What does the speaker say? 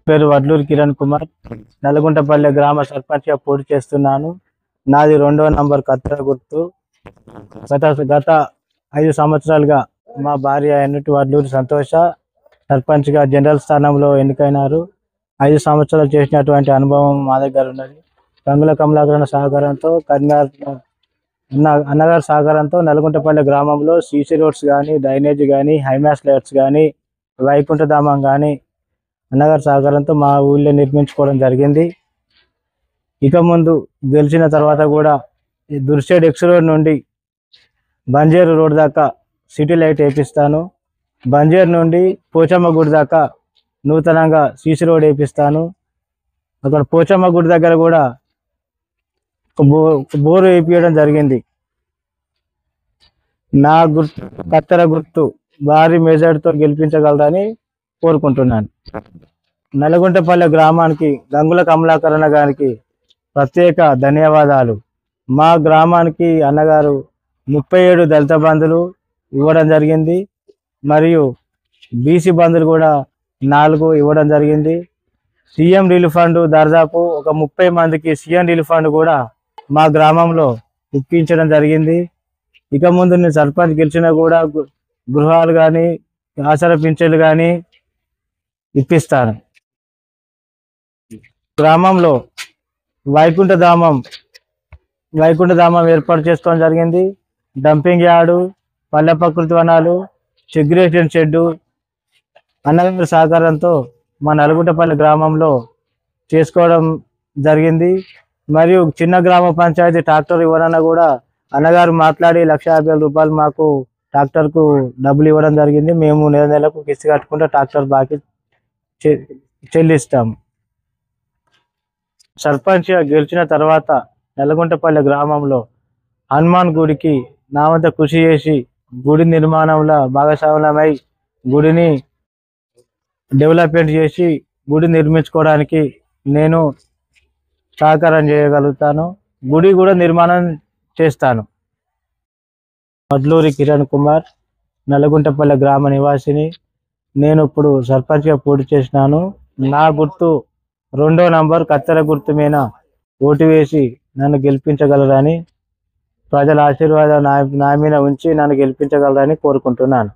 పేరు వడ్లూరి కిరణ్ కుమార్, నల్గొండపల్లె గ్రామ సర్పంచ్గా పోటీ చేస్తున్నాను. నాది 2వ నంబర్ కత్తెర గుర్తు. గత 5 సంవత్సరాలుగా మా భార్య అయినట్టు వడ్లూరి సంతోష సర్పంచ్గా జనరల్ స్థానంలో ఎన్నికైనారు. 5 సంవత్సరాలు చేసినటువంటి అనుభవం మా దగ్గర ఉన్నది. గంగుల కమలాకరణ సహకారంతో, అన్నగారి సహకారంతో నల్గొండపల్లె గ్రామంలో సీసీ రోడ్స్ కానీ, డ్రైనేజ్ కానీ, హైమాస్ లైట్స్ కానీ, వైకుంఠధామం కానీ అన్నగారి సహకారంతో మా ఊళ్ళో నిర్మించుకోవడం జరిగింది. ఇక ముందు గెలిచిన తర్వాత కూడా ఈ దుర్షేడ్ ఎక్స్ రోడ్ నుండి బంజేరు రోడ్ దాకా సిటీ లైట్ వేపిస్తాను. బంజేరు నుండి పోచమ్మ గుడి దాకా నూతనంగా సీసీ రోడ్ వేపిస్తాను. అక్కడ పోచమ్మ గుడి దగ్గర కూడా బోరు వేయించడం జరిగింది. నా గుర్తు కత్తెర గుర్తు భారీ మెజార్టీతో గెలిపించగలరని కోరుకుంటున్నాను. నల్గొండపల్లె గ్రామానికి గంగుల కమలాకరణ గారికి ప్రత్యేక ధన్యవాదాలు. మా గ్రామానికి అన్నగారు 37 దళిత బంధులు ఇవ్వడం జరిగింది. మరియు బీసీ బంధులు కూడా 4 ఇవ్వడం జరిగింది. సీఎం రిలీఫ్ ఫండ్ దాదాపు ఒక 30 మందికి సీఎం రిలీఫ్ ఫండ్ కూడా మా గ్రామంలో ఇప్పించడం జరిగింది. ఇక ముందు నేను సర్పంచ్ గెలిచినా కూడా గృహాలు కానీ, ఆసరా పింఛన్లు కానీ ఇప్పిస్తాను. గ్రామంలో వైకుంఠధామం ఏర్పాటు చేసుకోవడం జరిగింది. డంపింగ్ యార్డు, పల్లె ప్రకృతి వనాలు, సెగ్రిగేషన్ షెడ్డు అన్నగారి సహకారంతో మా నల్గొండపల్లి గ్రామంలో చేసుకోవడం జరిగింది. మరియు చిన్న గ్రామ పంచాయతీ ట్రాక్టర్ ఇవ్వడన్నా కూడా అన్నగారు మాట్లాడి 1,50,000 రూపాయలు మాకు ట్రాక్టర్కు డబ్బులు ఇవ్వడం జరిగింది. మేము నెలకు కిస్తీ కట్టుకుంటే ట్రాక్టర్ బాకీ చెల్లిస్తాము. సర్పంచ్గా గెలిచిన తర్వాత నల్గొండపల్లె గ్రామంలో హనుమాన్ గుడికి నా వద్ద కృషి చేసి గుడి నిర్మాణంలో భాగస్వామ్యమై గుడిని డెవలప్మెంట్ చేసి గుడి నిర్మించుకోవడానికి నేను సహకారం చేయగలుగుతాను. గుడి కూడా నిర్మాణం చేస్తాను. వడ్లూరి కిరణ్ కుమార్, నల్గొండపల్లె గ్రామ నివాసిని. నేను ఇప్పుడు సర్పంచ్గా పోటీ చేసినాను. నా గుర్తు 2వ నంబర్ కత్తెర గుర్తు మీద ఓటు వేసి నన్ను గెలిపించగలరని, ప్రజల ఆశీర్వాదం నా మీద ఉంచి నన్ను గెలిపించగలరని కోరుకుంటున్నాను.